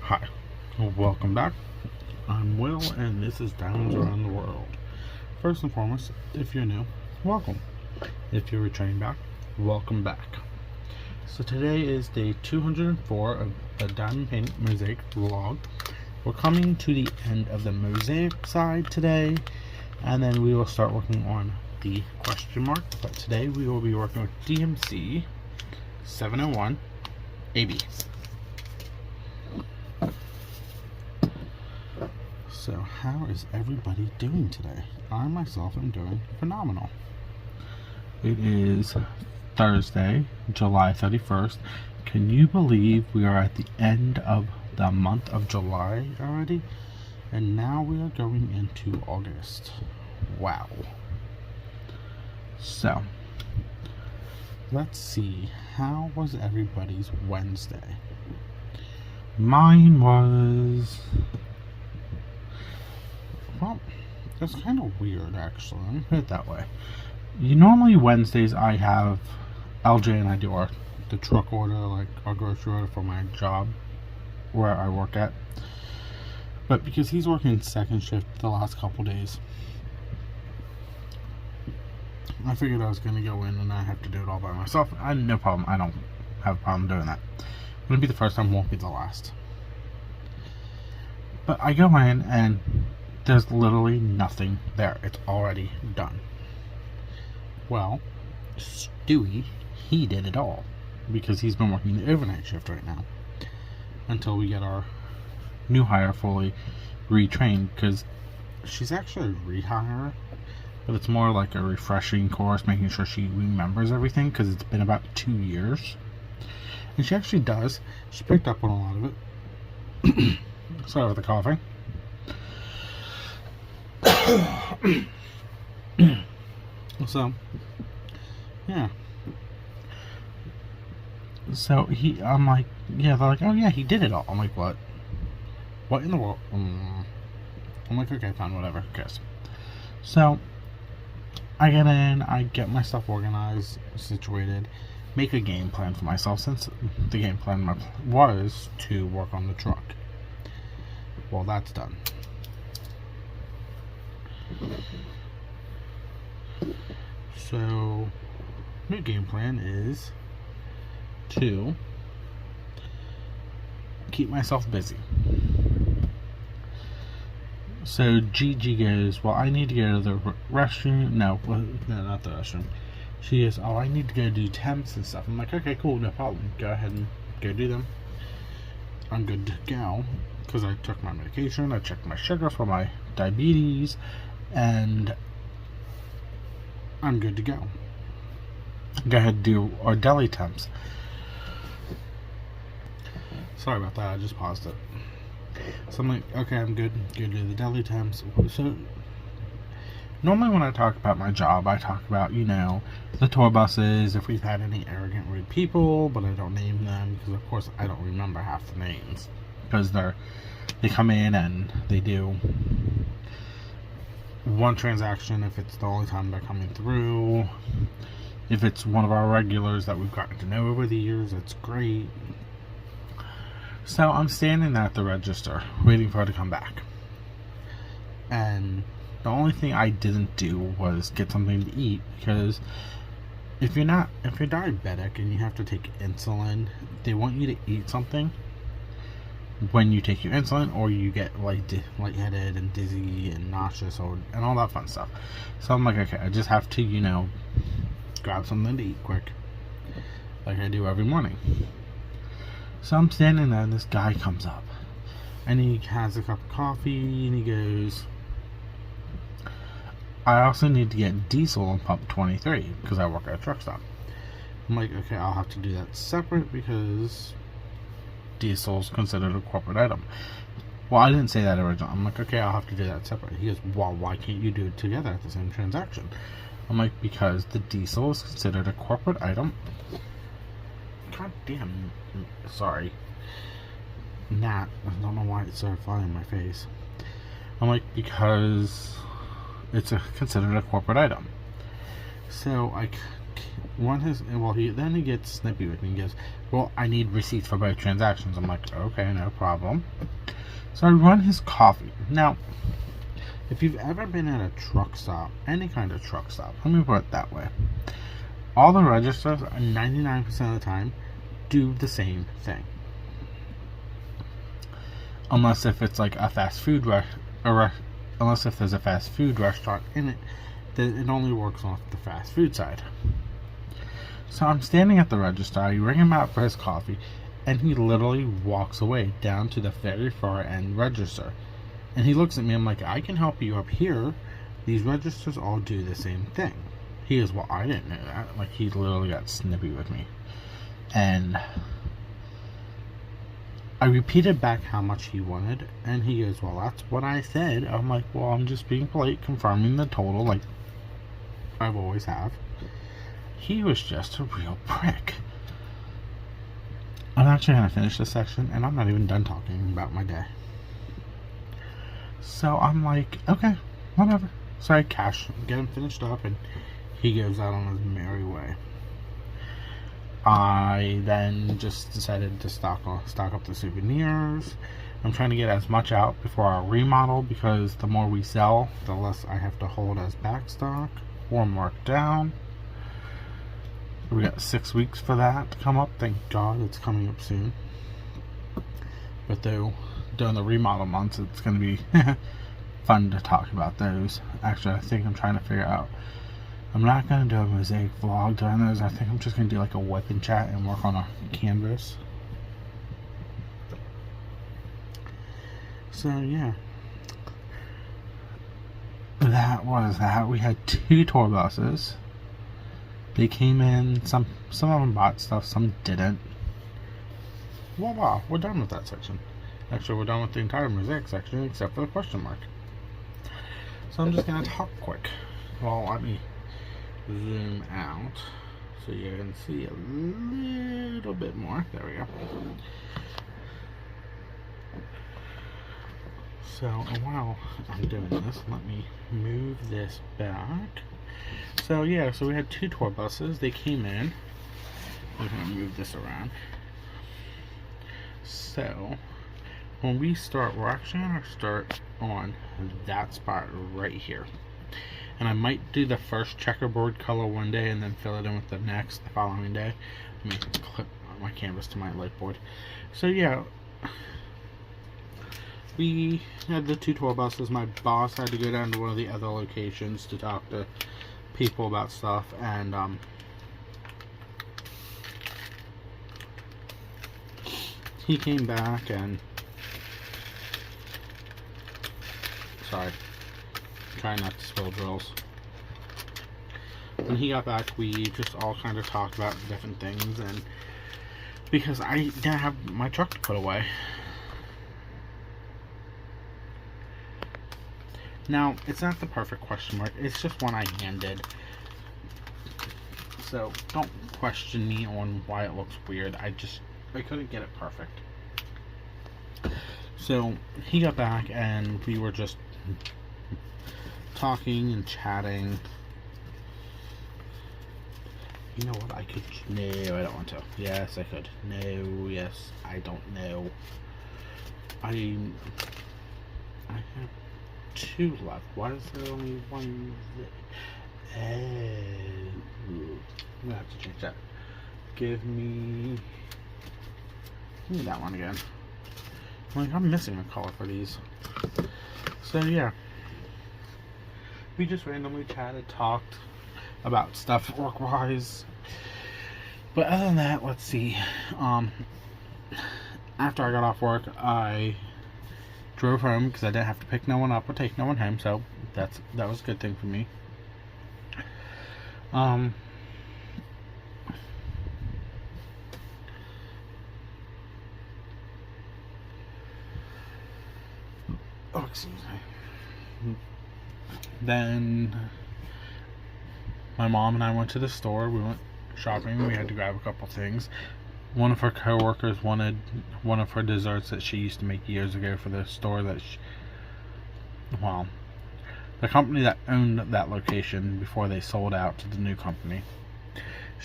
Hi, welcome back. I'm Will, and this is Diamonds Around the World. First and foremost, if you're new, welcome. If you're returning back, welcome back. So today is day 204 of the Diamond Paint Mosaic vlog. We're coming to the end of the Mosaic side today, and then we will start working on the question mark. But today we will be working with DMC 701 AB. So how is everybody doing today? I myself am doing phenomenal. It is Thursday, July 31st. Can you believe we are at the end of the month of July already? And now we are going into August. Wow. So, let's see. How was everybody's Wednesday? Mine was... Well, it's kind of weird, actually. Let me put it that way. Normally Wednesdays I have LJ and I do the truck order, like our grocery order for my job where I work at. But because he's working second shift the last couple days, I figured I was going to go in and I have to do it all by myself. I had no problem. I don't have a problem doing that. It won't be the first time, won't be the last. But I go in and there's literally nothing there. It's already done. Well, Stewie, he did it all because he's been working the overnight shift right now until we get our new hire fully retrained, because she's actually a rehire, but it's more like a refreshing course, making sure she remembers everything, because it's been about 2 years. And she actually does. She picked up on a lot of it. Sorry for the coughing. So, yeah. So I'm like, yeah, they're like, oh yeah, he did it all. I'm like, what? What in the world? I'm like, okay, fine, whatever, who cares? So, I get in, I get my stuff organized, situated, make a game plan for myself, since the game plan was to work on the truck. Well, that's done. So, new game plan is to keep myself busy. So Gigi goes, well, I need to go to the restroom. No, not the restroom. She goes, oh, I need to go do temps and stuff. I'm like, okay, cool, no problem. Go ahead and go do them. I'm good to go, because I took my medication, I checked my sugar for my diabetes, and I'm good to go. Go ahead and do our deli temps. Sorry about that, I just paused it. So I'm like, okay, I'm good to do the deli temps. So normally when I talk about my job, I talk about, the tour buses, if we've had any arrogant, rude people, but I don't name them because of course I don't remember half the names, because they come in and they do one transaction if it's the only time they're coming through. If it's one of our regulars that we've gotten to know over the years, it's great. So I'm standing there at the register waiting for her to come back, and the only thing I didn't do was get something to eat, because if you're diabetic and you have to take insulin, they want you to eat something when you take your insulin, or you get lightheaded and dizzy and nauseous and all that fun stuff. So I'm like, okay, I just have to grab something to eat quick, like I do every morning. So I'm standing there and this guy comes up and he has a cup of coffee and he goes, I also need to get diesel on pump 23 because I work at a truck stop. I'm like, okay, I'll have to do that separate because diesel's considered a corporate item. Well, I didn't say that originally. I'm like, okay, I'll have to do that separate. He goes, well, why can't you do it together at the same transaction? I'm like, because the diesel is considered a corporate item. God damn, sorry. Gnat, I don't know why it started flying in my face. I'm like, because it's considered a corporate item. So I he gets snippy with me and goes, well, I need receipts for both transactions. I'm like, okay, no problem. So I run his coffee. Now, if you've ever been at a truck stop, any kind of truck stop, let me put it that way, all the registers, 99% of the time, do the same thing. Unless if it's like a fast food unless if there's a fast food restaurant in it, then it only works off the fast food side. So I'm standing at the register, I ring him out for his coffee, and he literally walks away down to the very far end register. And he looks at me, I'm like, I can help you up here. These registers all do the same thing. He goes, well, I didn't know that. Like, he literally got snippy with me. And I repeated back how much he wanted, and he goes, well, that's what I said. I'm like, well, I'm just being polite, confirming the total, like I've always have. He was just a real prick. I'm actually going to finish this section, and I'm not even done talking about my day. So I'm like, okay, whatever. So I get him finished up, and he goes out on his merry way. I then just decided to stock up the souvenirs. I'm trying to get as much out before our remodel, because the more we sell, the less I have to hold as back stock or mark down. We got 6 weeks for that to come up. Thank God it's coming up soon. But though during the remodel months, it's going to be fun to talk about those. Actually, I think I'm trying to figure out, I'm not going to do a Mosaic vlog during those. I think I'm just going to do like a weapon chat and work on a canvas. So yeah, that was that. We had 2 tour buses. They came in, some of them bought stuff, some didn't. Wow, we're done with that section. Actually, we're done with the entire Mosaic section except for the question mark. So I'm just going to talk quick. Well, let me zoom out so you can see a little bit more. There we go. So while I'm doing this, let me move this back. So yeah, so we had 2 tour buses. They came in. I'm going to move this around. So when we start, we're actually going to start on that spot right here. And I might do the first checkerboard color one day and then fill it in with the next the following day. Let me clip my canvas to my light board. So yeah, we had the 2 tour buses. My boss had to go down to one of the other locations to talk to people about stuff, and he came back and sorry, trying not to spill drills. When he got back, we just all kind of talked about different things, and because I didn't have my truck to put away. Now, it's not the perfect question mark, it's just one I handed. So, don't question me on why it looks weird. I couldn't get it perfect. So, he got back and we were just talking and chatting. You know what, I could... No, I don't want to. Yes, I could. No, yes, I don't know. I have 2 left. Why is there only 1? I'm gonna have to change that. Give me that one again. I'm missing a color for these. So yeah, we just randomly chatted, talked about stuff work-wise. But other than that, let's see. After I got off work, I drove home because I didn't have to pick no one up or take no one home, so that was a good thing for me. Oh, excuse me. Then my mom and I went to the store. We went shopping. We had to grab a couple things. One of her coworkers wanted one of her desserts that she used to make years ago for the store that the company that owned that location before they sold out to the new company.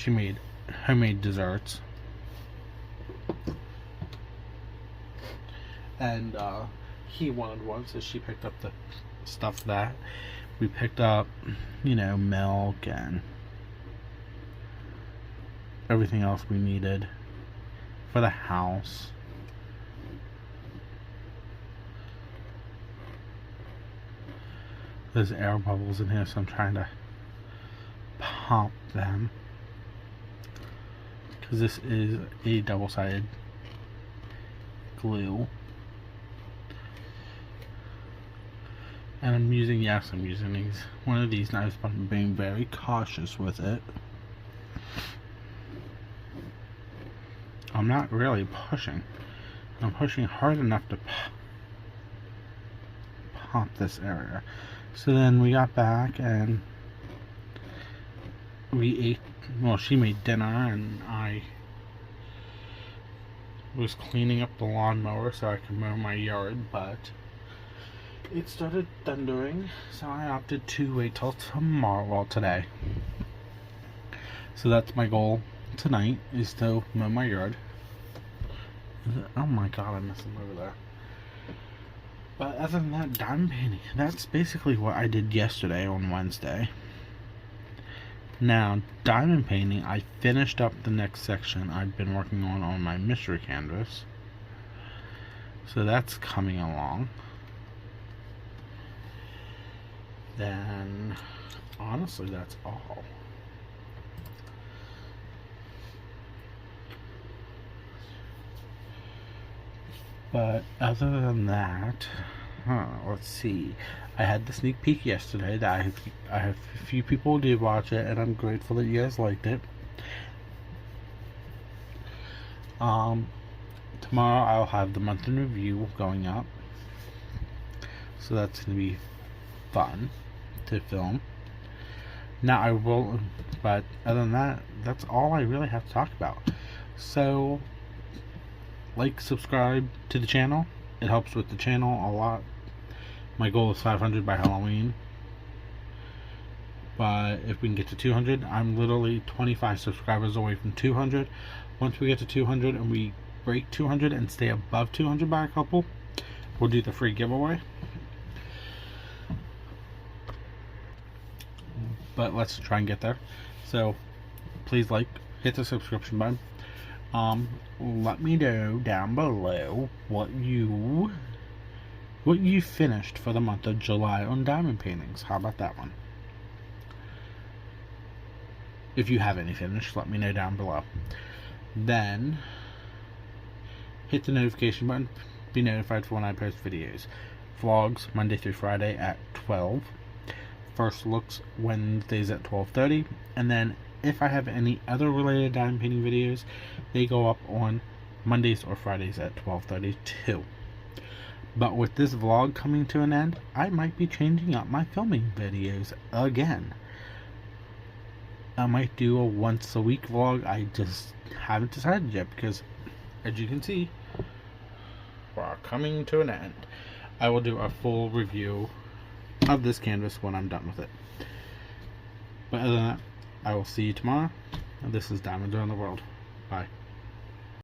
She made homemade desserts. And he wanted one, so she picked up the stuff that we picked up, milk and everything else we needed for the house. There's air bubbles in here, so I'm trying to pop them, because this is a double-sided glue. And I'm using one of these knives, but I'm being very cautious with it. I'm not really pushing. I'm pushing hard enough to pop this area. So then we got back and we ate. Well, she made dinner and I was cleaning up the lawnmower so I could mow my yard, but it started thundering, so I opted to wait till tomorrow, well, today. So that's my goal tonight, is to mow my yard. Oh my god, I missed them over there. But other than that, diamond painting, that's basically what I did yesterday on Wednesday. Now, diamond painting, I finished up the next section I've been working on my mystery canvas. So that's coming along. Then, honestly, that's all. But other than that, let's see. I had the sneak peek yesterday. That I have a few people who did watch it, and I'm grateful that you guys liked it. Tomorrow I'll have the month in review going up, so that's gonna be fun to film. Now I will, but other than that, that's all I really have to talk about. So, like, subscribe to the channel. It helps with the channel a lot. My goal is 500 by Halloween. But if we can get to 200, I'm literally 25 subscribers away from 200. Once we get to 200 and we break 200 and stay above 200 by a couple, we'll do the free giveaway. But let's try and get there. So please hit the subscription button. Let me know down below what you finished for the month of July on diamond paintings. How about that one? If you have any finished, let me know down below. Then hit the notification button. Be notified for when I post videos. Vlogs Monday through Friday at 12. First looks Wednesdays at 12:30, and then if I have any other related diamond painting videos, they go up on Mondays or Fridays at 12:30 too. But with this vlog coming to an end, I might be changing up my filming videos again. I might do a once a week vlog. I just haven't decided yet, because as you can see, we're coming to an end. I will do a full review of this canvas when I'm done with it. But other than that, I will see you tomorrow. This is Diamonds Around the World. Bye.